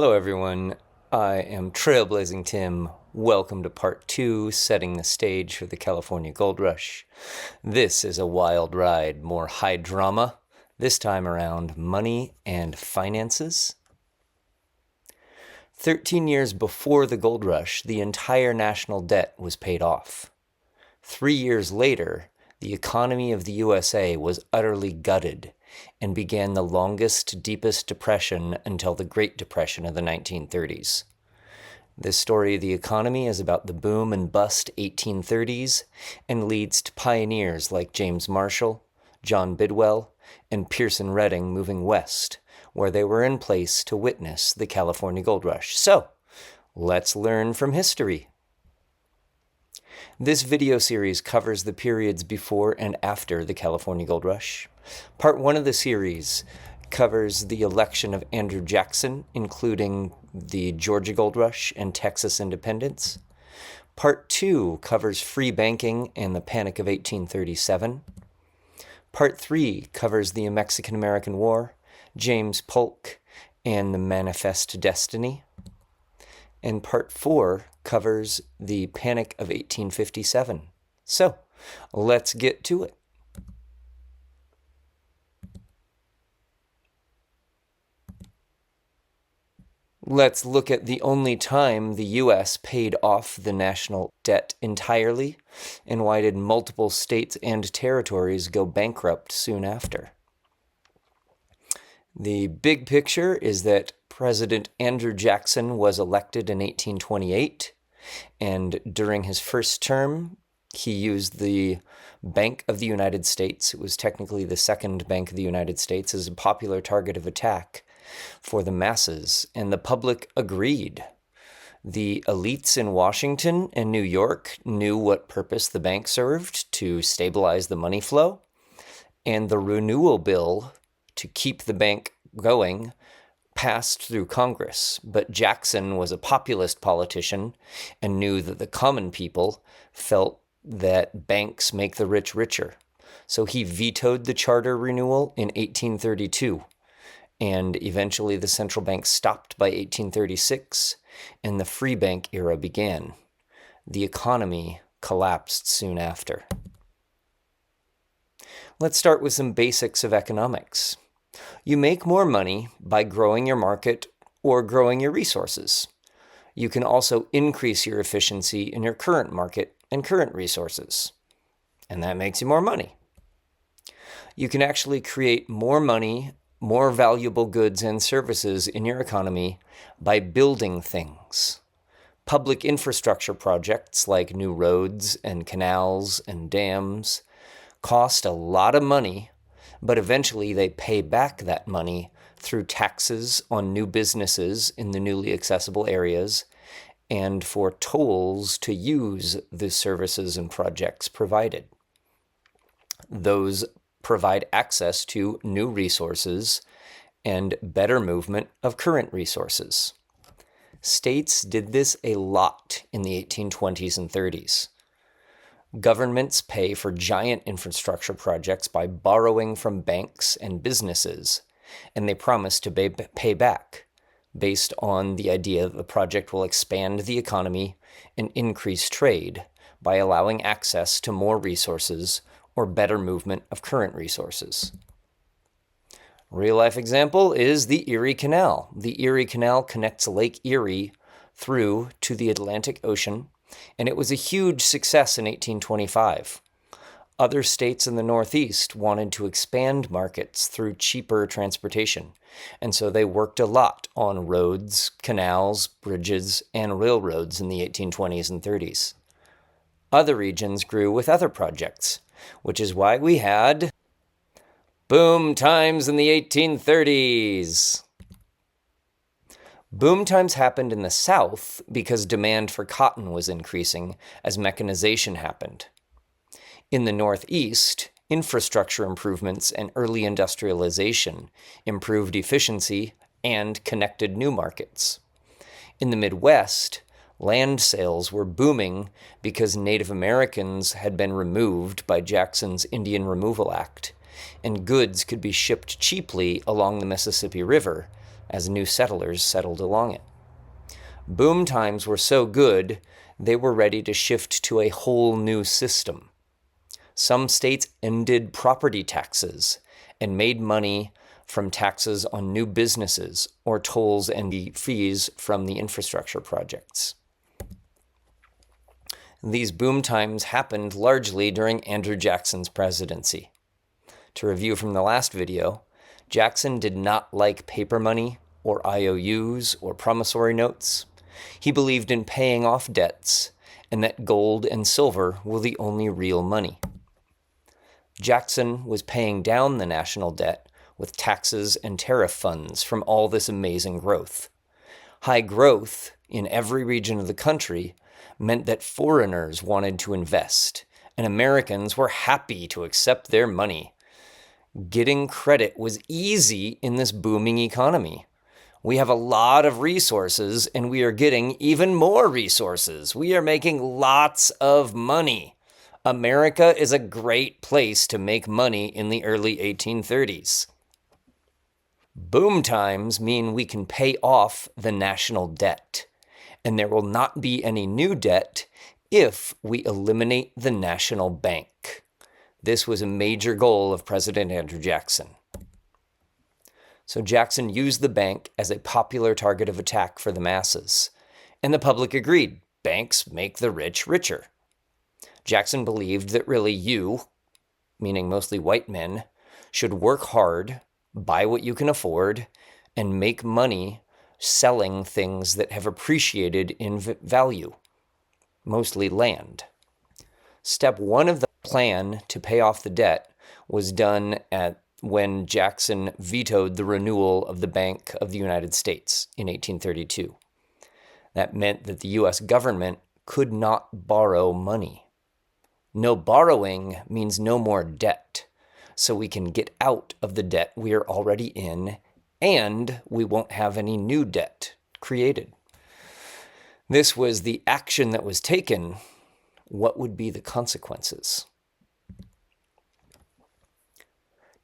Hello everyone, I am Trailblazing Tim. Welcome to part 2, setting the stage for the California Gold Rush. This is a wild ride, more high drama, this time around money and finances. 13 years before the gold rush, the entire national debt was paid off. 3 years later, the economy of the USA was utterly gutted and began the longest, deepest depression until the Great Depression of the 1930s. This story of the economy is about the boom and bust 1830s and leads to pioneers like James Marshall, John Bidwell, and Pearson Redding moving west, where they were in place to witness the California Gold Rush. So, let's learn from history. This video series covers the periods before and after the California Gold Rush. Part 1 of the series covers the election of Andrew Jackson, including the Georgia Gold Rush and Texas independence. Part 2 covers free banking and the Panic of 1837. Part 3 covers the Mexican-American War, James Polk, and the Manifest Destiny. And Part 4 covers the Panic of 1857. So, let's get to it. Let's look at the only time the U.S. paid off the national debt entirely, and why did multiple states and territories go bankrupt soon after. The big picture is that President Andrew Jackson was elected in 1828, and during his first term, he used the Bank of the United States, it was technically the second Bank of the United States, as a popular target of attack for the masses, and the public agreed. The elites in Washington and New York knew what purpose the bank served, to stabilize the money flow, and the renewal bill to keep the bank going passed through Congress. But Jackson was a populist politician and knew that the common people felt that banks make the rich richer. So he vetoed the charter renewal in 1832. And eventually the central bank stopped by 1836, and the free bank era began. The economy collapsed soon after. Let's start with some basics of economics. You make more money by growing your market or growing your resources. You can also increase your efficiency in your current market and current resources, and that makes you more money. You can actually create more money, more valuable goods and services in your economy by building things. Public infrastructure projects like new roads and canals and dams cost a lot of money, but eventually they pay back that money through taxes on new businesses in the newly accessible areas and for tolls to use the services and projects provided. Those provide access to new resources and better movement of current resources. States did this a lot in the 1820s and 30s. Governments pay for giant infrastructure projects by borrowing from banks and businesses, and they promise to pay back based on the idea that the project will expand the economy and increase trade by allowing access to more resources or better movement of current resources. Real-life example is the Erie Canal. The Erie Canal connects Lake Erie through to the Atlantic Ocean, and it was a huge success in 1825. Other states in the Northeast wanted to expand markets through cheaper transportation, and so they worked a lot on roads, canals, bridges, and railroads in the 1820s and 30s. Other regions grew with other projects, which is why we had boom times in the 1830s. Boom times happened in the South because demand for cotton was increasing as mechanization happened. In the Northeast, infrastructure improvements and early industrialization improved efficiency and connected new markets. In the Midwest, land sales were booming because Native Americans had been removed by Jackson's Indian Removal Act, and goods could be shipped cheaply along the Mississippi River as new settlers settled along it. Boom times were so good, they were ready to shift to a whole new system. Some states ended property taxes and made money from taxes on new businesses or tolls and fees from the infrastructure projects. These boom times happened largely during Andrew Jackson's presidency. To review from the last video, Jackson did not like paper money or IOUs or promissory notes. He believed in paying off debts and that gold and silver were the only real money. Jackson was paying down the national debt with taxes and tariff funds from all this amazing growth. High growth in every region of the country meant that foreigners wanted to invest, and Americans were happy to accept their money. Getting credit was easy in this booming economy. We have a lot of resources, and we are getting even more resources. We are making lots of money. America is a great place to make money in the early 1830s. Boom times mean we can pay off the national debt, and there will not be any new debt if we eliminate the national bank. This was a major goal of President Andrew Jackson. So Jackson used the bank as a popular target of attack for the masses, and the public agreed. Banks make the rich richer. Jackson believed that really you, meaning mostly white men, should work hard, buy what you can afford, and make money selling things that have appreciated in value, mostly land. Step one of the plan to pay off the debt was done when Jackson vetoed the renewal of the Bank of the United States in 1832. That meant that the U.S. government could not borrow money. No borrowing means no more debt, so we can get out of the debt we are already in, and we won't have any new debt created. This was the action that was taken. What would be the consequences?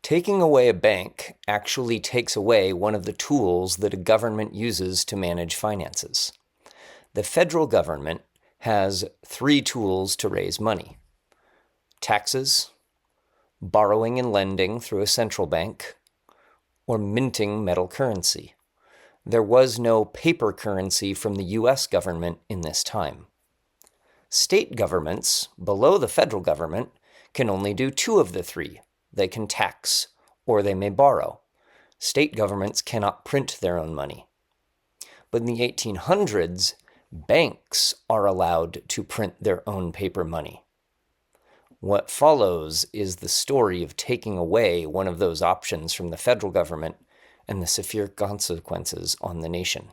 Taking away a bank actually takes away one of the tools that a government uses to manage finances. The federal government has 3 tools to raise money: taxes, borrowing and lending through a central bank, or minting metal currency. There was no paper currency from the U.S. government in this time. State governments, below the federal government, can only do 2 of the 3. They can tax, or they may borrow. State governments cannot print their own money. But in the 1800s, banks are allowed to print their own paper money. What follows is the story of taking away one of those options from the federal government and the severe consequences on the nation.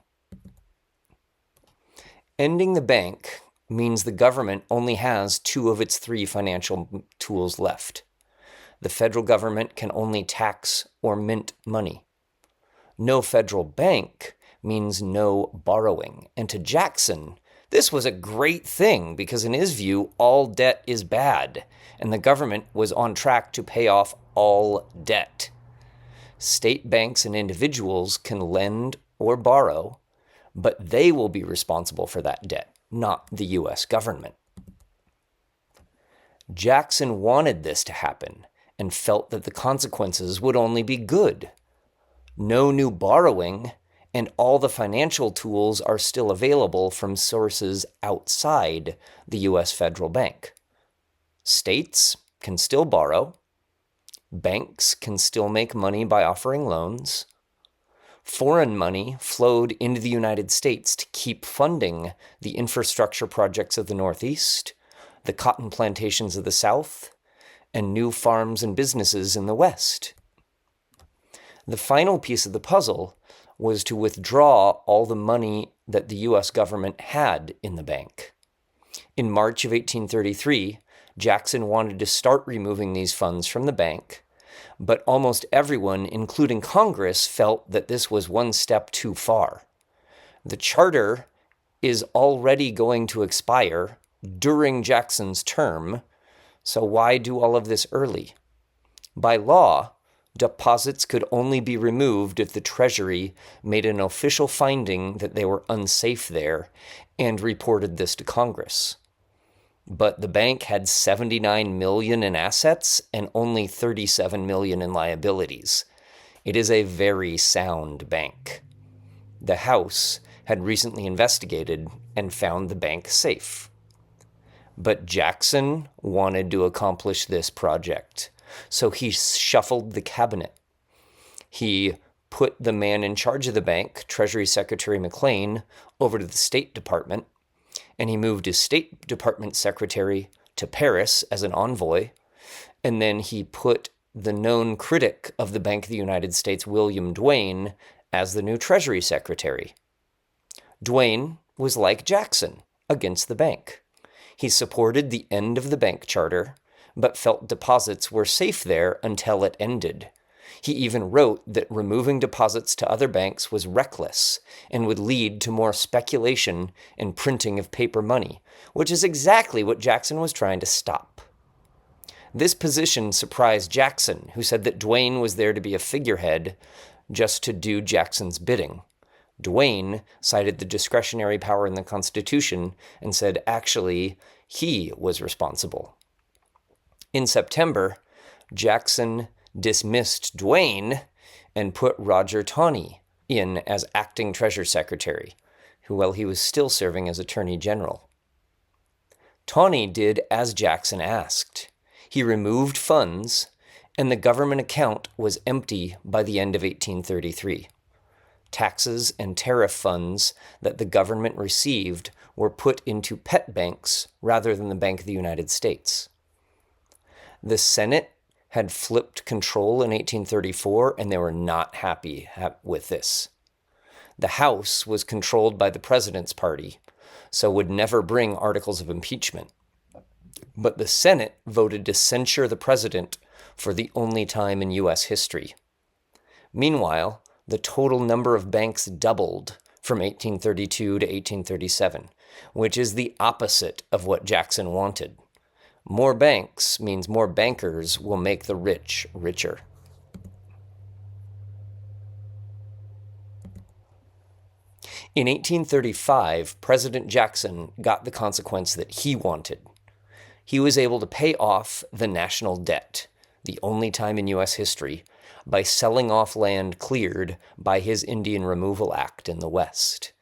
Ending the bank means the government only has 2 of its 3 financial tools left. The federal government can only tax or mint money. No federal bank means no borrowing. And to Jackson, this was a great thing because in his view, all debt is bad, and the government was on track to pay off all debt. State banks and individuals can lend or borrow, but they will be responsible for that debt, not the U.S. government. Jackson wanted this to happen and felt that the consequences would only be good. No new borrowing, and all the financial tools are still available from sources outside the U.S. federal bank. States can still borrow. Banks can still make money by offering loans. Foreign money flowed into the United States to keep funding the infrastructure projects of the Northeast, the cotton plantations of the South, and new farms and businesses in the West. The final piece of the puzzle was to withdraw all the money that the U.S. government had in the bank. In March of 1833, Jackson wanted to start removing these funds from the bank, but almost everyone, including Congress, felt that this was one step too far. The charter is already going to expire during Jackson's term, so why do all of this early? By law, Deposits could only be removed if the Treasury made an official finding that they were unsafe there and reported this to Congress. But the bank had $79 million in assets and only $37 million in liabilities. It is a very sound bank. The House had recently investigated and found the bank safe. But Jackson wanted to accomplish this project, so he shuffled the cabinet. He put the man in charge of the bank, Treasury Secretary McLean, over to the State Department, and he moved his State Department secretary to Paris as an envoy, and then he put the known critic of the Bank of the United States, William Duane, as the new Treasury Secretary. Duane was like Jackson, against the bank. He supported the end of the bank charter, but felt deposits were safe there until it ended. He even wrote that removing deposits to other banks was reckless and would lead to more speculation and printing of paper money, which is exactly what Jackson was trying to stop. This position surprised Jackson, who said that Duane was there to be a figurehead, just to do Jackson's bidding. Duane cited the discretionary power in the Constitution and said actually he was responsible. In September, Jackson dismissed Duane and put Roger Taney in as acting Treasury Secretary, while he was still serving as Attorney General. Taney did as Jackson asked. He removed funds, and the government account was empty by the end of 1833. Taxes and tariff funds that the government received were put into pet banks rather than the Bank of the United States. The Senate had flipped control in 1834, and they were not happy with this. The House was controlled by the President's Party, so would never bring articles of impeachment. But the Senate voted to censure the president for the only time in U.S. history. Meanwhile, the total number of banks doubled from 1832 to 1837, which is the opposite of what Jackson wanted. More banks means more bankers will make the rich richer. In 1835, President Jackson got the consequence that he wanted. He was able to pay off the national debt, the only time in U.S. history, by selling off land cleared by his Indian Removal Act in the West,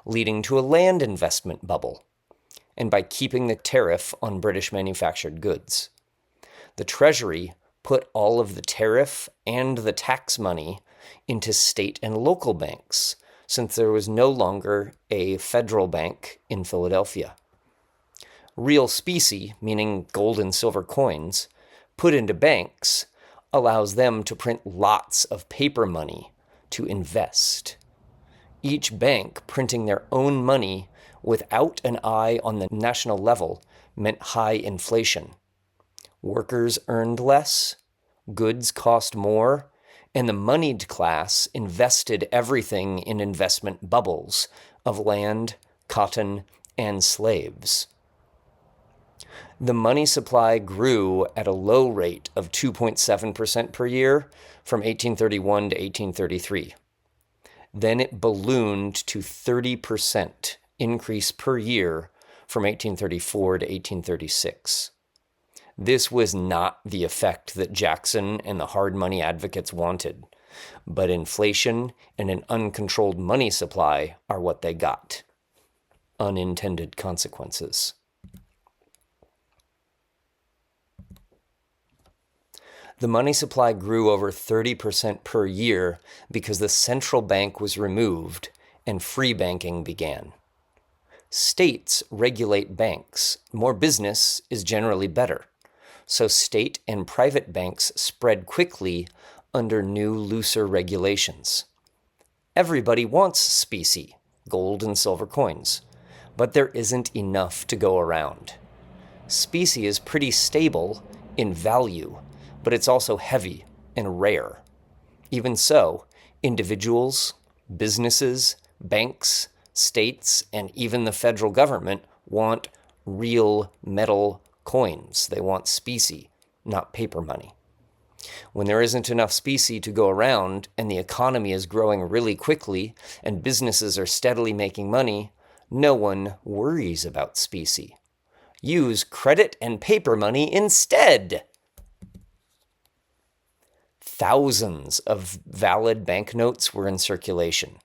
leading to a land investment bubble, and by keeping the tariff on British manufactured goods. The Treasury put all of the tariff and the tax money into state and local banks, since there was no longer a federal bank in Philadelphia. Real specie, meaning gold and silver coins, put into banks allows them to print lots of paper money to invest. Each bank printing their own money without an eye on the national level meant high inflation. Workers earned less, goods cost more, and the moneyed class invested everything in investment bubbles of land, cotton, and slaves. The money supply grew at a low rate of 2.7% per year from 1831 to 1833. Then it ballooned to 30% increase per year from 1834 to 1836. This was not the effect that Jackson and the hard money advocates wanted, but inflation and an uncontrolled money supply are what they got. Unintended consequences. The money supply grew over 30% per year because the central bank was removed and free banking began. States regulate banks. More business is generally better. So state and private banks spread quickly under new, looser regulations. Everybody wants specie, gold and silver coins, but there isn't enough to go around. Specie is pretty stable in value, but it's also heavy and rare. Even so, individuals, businesses, banks, states, and even the federal government want real metal coins. They want specie, not paper money. When there isn't enough specie to go around and the economy is growing really quickly and businesses are steadily making money, no one worries about specie. Use credit and paper money instead. Thousands of valid banknotes were in circulation.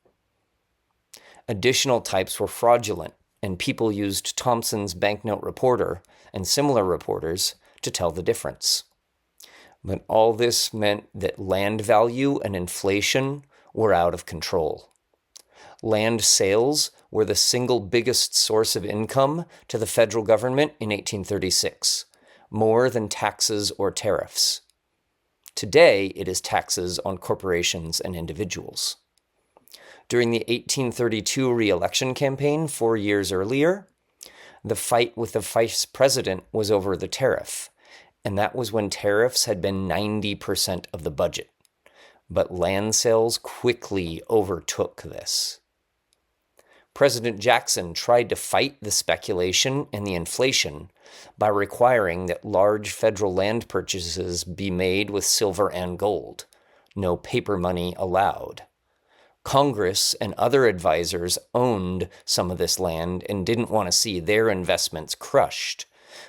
Additional types were fraudulent, and people used Thomson's banknote reporter and similar reporters to tell the difference. But all this meant that land value and inflation were out of control. Land sales were the single biggest source of income to the federal government in 1836, more than taxes or tariffs. Today, it is taxes on corporations and individuals. During the 1832 re-election campaign 4 years earlier, the fight with the vice president was over the tariff, and that was when tariffs had been 90% of the budget. But land sales quickly overtook this. President Jackson tried to fight the speculation and the inflation by requiring that large federal land purchases be made with silver and gold. No paper money allowed. Congress and other advisors owned some of this land and didn't want to see their investments crushed.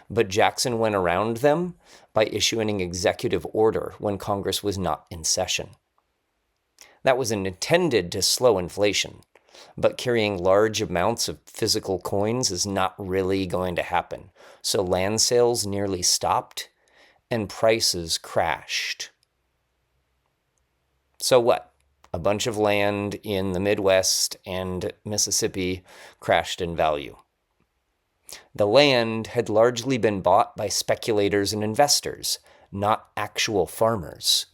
But Jackson went around them by issuing an executive order when Congress was not in session. That was intended to slow inflation, but carrying large amounts of physical coins is not really going to happen. So land sales nearly stopped and prices crashed. So what? A bunch of land in the Midwest and Mississippi crashed in value. The land had largely been bought by speculators and investors, not actual farmers.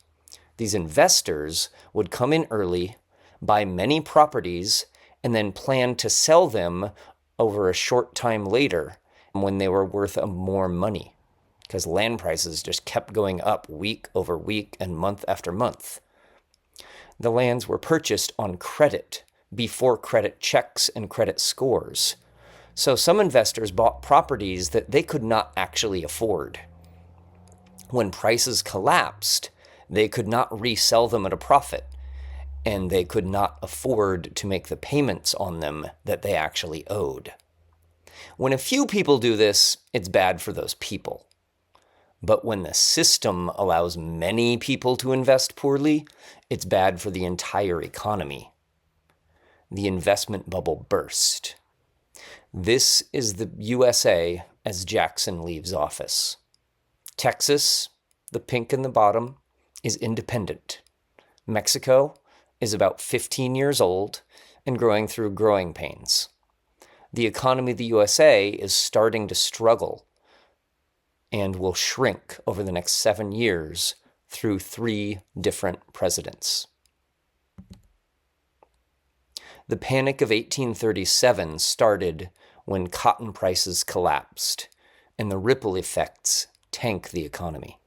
These investors would come in early, buy many properties, and then plan to sell them over a short time later when they were worth more money, because land prices just kept going up week over week and month after month. The lands were purchased on credit before credit checks and credit scores. So some investors bought properties that they could not actually afford. When prices collapsed, they could not resell them at a profit, and they could not afford to make the payments on them that they actually owed. When a few people do this, it's bad for those people. But when the system allows many people to invest poorly, it's bad for the entire economy. The investment bubble burst. This is the USA as Jackson leaves office. Texas, the pink in the bottom, is independent. Mexico is about 15 years old and going through growing pains. The economy of the USA is starting to struggle and will shrink over the next 7 years through 3 different presidents. The Panic of 1837 started when cotton prices collapsed, and the ripple effects tank the economy.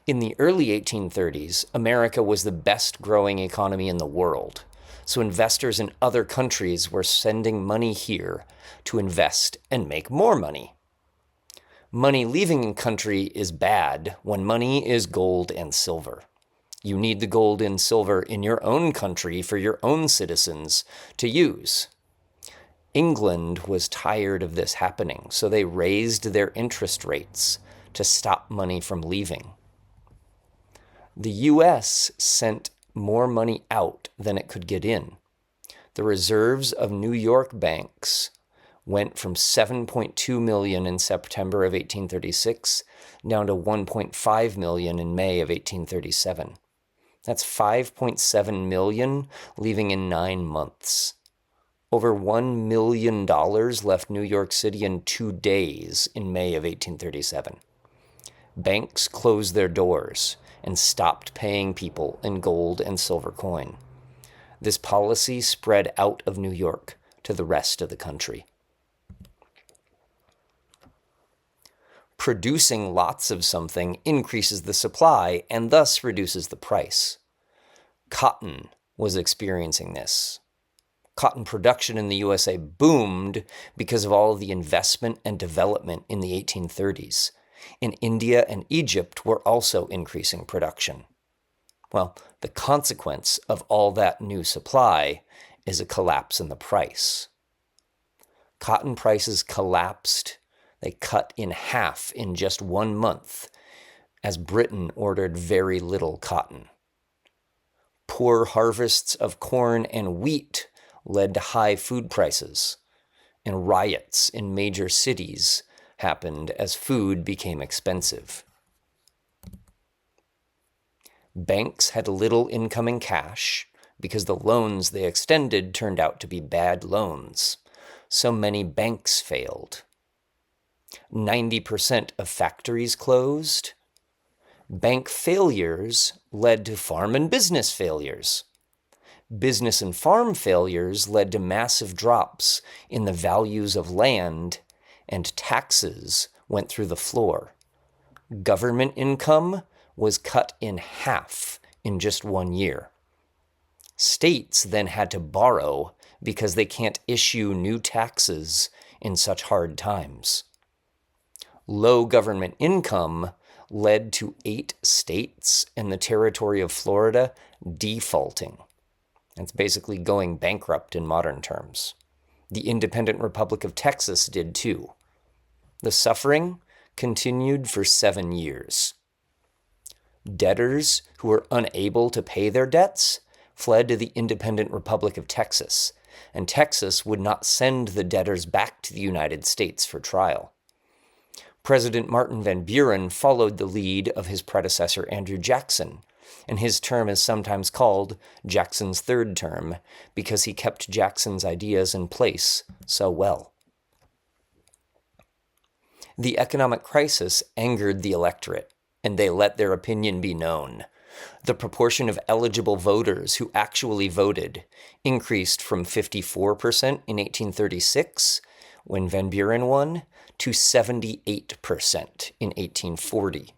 In the early 1830s, America was the best growing economy in the world, so investors in other countries were sending money here to invest and make more money. Money leaving a country is bad when money is gold and silver. You need the gold and silver in your own country for your own citizens to use. England was tired of this happening, so they raised their interest rates to stop money from leaving. The U.S. sent more money out than it could get in. The reserves of New York banks went from 7.2 million in September of 1836 down to 1.5 million in May of 1837. That's 5.7 million leaving in 9 months. Over $1 million left New York City in 2 days in May of 1837. Banks closed their doors and stopped paying people in gold and silver coin. This policy spread out of New York to the rest of the country. Producing lots of something increases the supply and thus reduces the price. Cotton was experiencing this. Cotton production in the USA boomed because of all of the investment and development in the 1830s. and India and Egypt were also increasing production. Well, the consequence of all that new supply is a collapse in the price. Cotton prices collapsed. They cut in half in just 1 month, as Britain ordered very little cotton. Poor harvests of corn and wheat led to high food prices, and riots in major cities happened as food became expensive. Banks had little incoming cash because the loans they extended turned out to be bad loans. So many banks failed. 90% of factories closed. Bank failures led to farm and business failures. Business and farm failures led to massive drops in the values of land, and taxes went through the floor. Government income was cut in half in just 1 year. States then had to borrow because they can't issue new taxes in such hard times. Low government income led to 8 states and the territory of Florida defaulting. That's basically going bankrupt in modern terms. The independent Republic of Texas did too. The suffering continued for 7 years. Debtors who were unable to pay their debts fled to the independent Republic of Texas, and Texas would not send the debtors back to the United States for trial. President Martin Van Buren followed the lead of his predecessor Andrew Jackson, and his term is sometimes called Jackson's third term because he kept Jackson's ideas in place so well. The economic crisis angered the electorate, and they let their opinion be known. The proportion of eligible voters who actually voted increased from 54% in 1836, when Van Buren won, to 78% in 1840.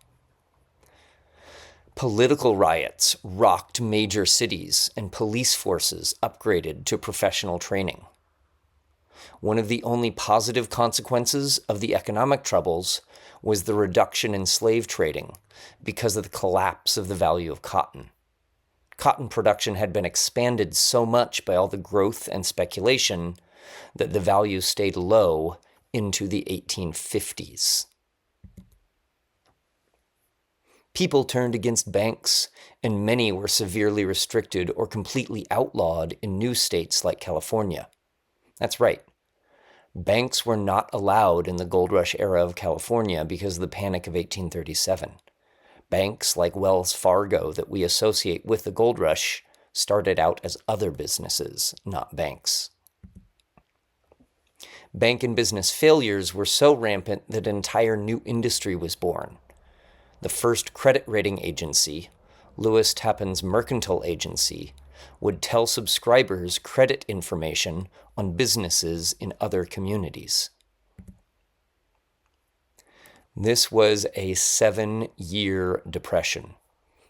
Political riots rocked major cities, and police forces upgraded to professional training. One of the only positive consequences of the economic troubles was the reduction in slave trading because of the collapse of the value of cotton. Cotton production had been expanded so much by all the growth and speculation that the value stayed low into the 1850s. People turned against banks, and many were severely restricted or completely outlawed in new states like California. That's right. Banks were not allowed in the gold rush era of California because of the Panic of 1837. Banks like Wells Fargo that we associate with the gold rush started out as other businesses, not banks. Bank and business failures were so rampant that an entire new industry was born. The first credit rating agency, Lewis Tappan's Mercantile Agency, would tell subscribers credit information on businesses in other communities. This was a 7-year depression.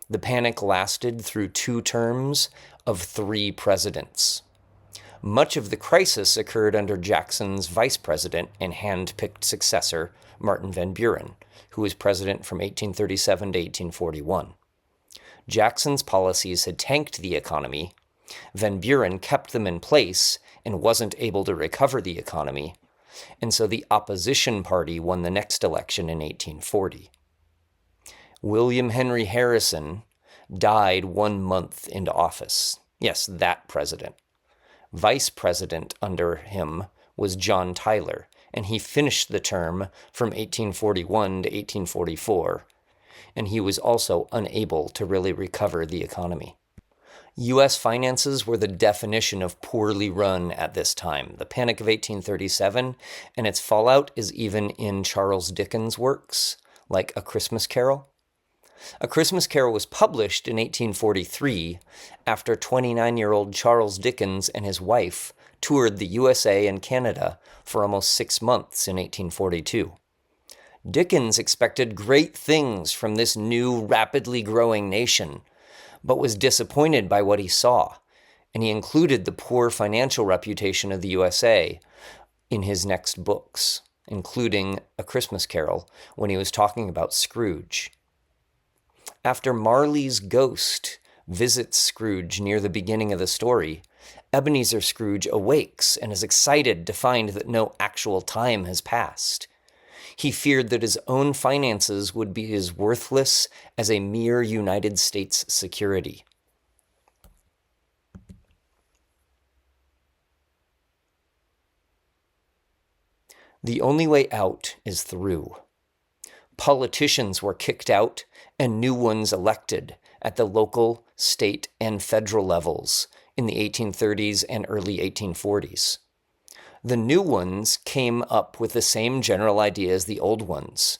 The panic lasted through 2 terms of 3 presidents. Much of the crisis occurred under Jackson's vice president and hand-picked successor, Martin Van Buren, who was president from 1837 to 1841. Jackson's policies had tanked the economy. Van Buren kept them in place and wasn't able to recover the economy, and so the opposition party won the next election in 1840. William Henry Harrison died 1 month into office. Yes, that president. Vice president under him was John Tyler, and he finished the term from 1841 to 1844, and he was also unable to really recover the economy. U.S. finances were the definition of poorly run at this time. The Panic of 1837 and its fallout is even in Charles Dickens' works, like A Christmas Carol. A Christmas Carol was published in 1843 after 29-year-old Charles Dickens and his wife toured the USA and Canada for almost 6 months in 1842. Dickens expected great things from this new, rapidly growing nation, but was disappointed by what he saw, and he included the poor financial reputation of the USA in his next books. including A Christmas Carol, when he was talking about Scrooge. After Marley's ghost visits Scrooge near the beginning of the story, Ebenezer Scrooge awakes and is excited to find that no actual time has passed. He feared that his own finances would be as worthless as a mere United States security. The only way out is through. Politicians were kicked out and new ones elected at the local, state, and federal levels in the 1830s and early 1840s. The new ones came up with the same general idea as the old ones.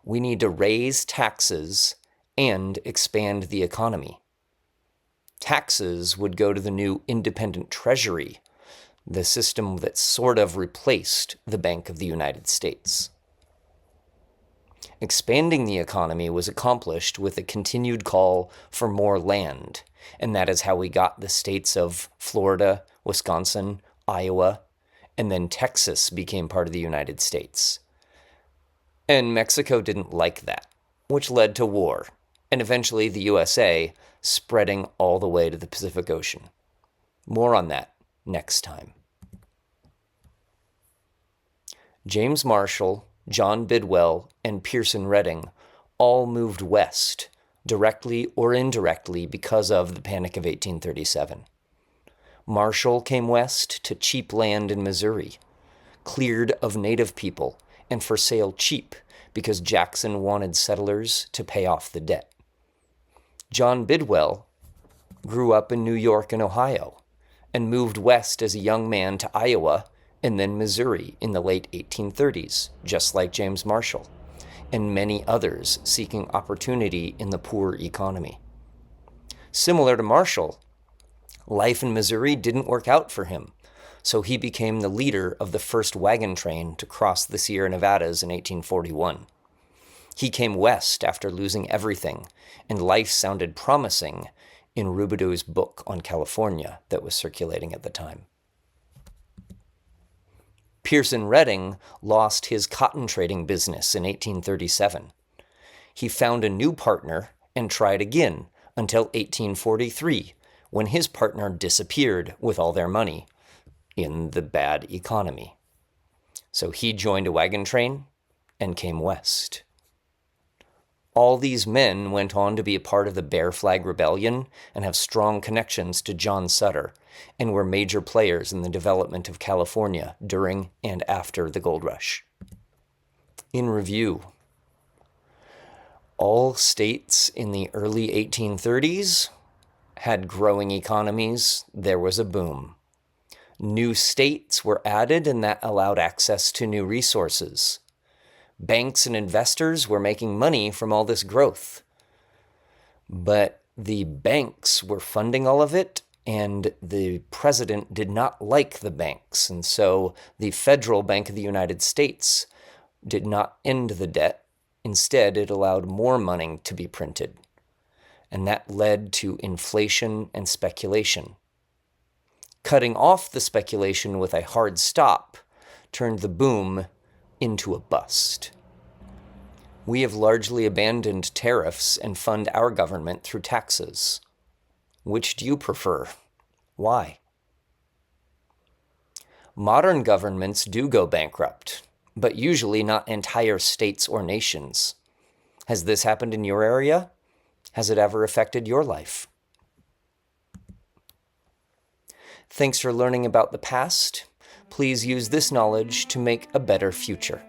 We need to raise taxes and expand the economy. Taxes would go to the new independent treasury, the system that sort of replaced the Bank of the United States. Expanding the economy was accomplished with a continued call for more land, and that is how we got the states of Florida, Wisconsin, Iowa, and then Texas became part of the United States. And Mexico didn't like that, which led to war, and eventually the USA spreading all the way to the Pacific Ocean. More on that next time. James Marshall, John Bidwell, and Pierson Redding all moved west, directly or indirectly because of the Panic of 1837. Marshall came west to cheap land in Missouri, cleared of native people and for sale cheap because Jackson wanted settlers to pay off the debt. John Bidwell grew up in New York and Ohio and moved west as a young man to Iowa and then Missouri in the late 1830s, just like James Marshall, and many others seeking opportunity in the poor economy. Similar to Marshall, life in Missouri didn't work out for him, so he became the leader of the first wagon train to cross the Sierra Nevadas in 1841. He came west after losing everything, and life sounded promising in Robideau's book on California that was circulating at the time. Pierson Redding lost his cotton trading business in 1837. He found a new partner and tried again until 1843, when his partner disappeared with all their money in the bad economy. So he joined a wagon train and came west. All these men went on to be a part of the Bear Flag Rebellion and have strong connections to John Sutter, and were major players in the development of California during and after the gold rush. In review, all states in the early 1830s had growing economies. There was a boom. New states were added, and that allowed access to new resources. Banks and investors were making money from all this growth. But the banks were funding all of it, and the president did not like the banks. And so the Federal Bank of the United States did not end the debt. Instead, it allowed more money to be printed. And that led to inflation and speculation. Cutting off the speculation with a hard stop turned the boom into a bust. We have largely abandoned tariffs and fund our government through taxes. Which do you prefer? Why? Modern governments do go bankrupt, but usually not entire states or nations. Has this happened in your area? Has it ever affected your life? Thanks for learning about the past. Please use this knowledge to make a better future.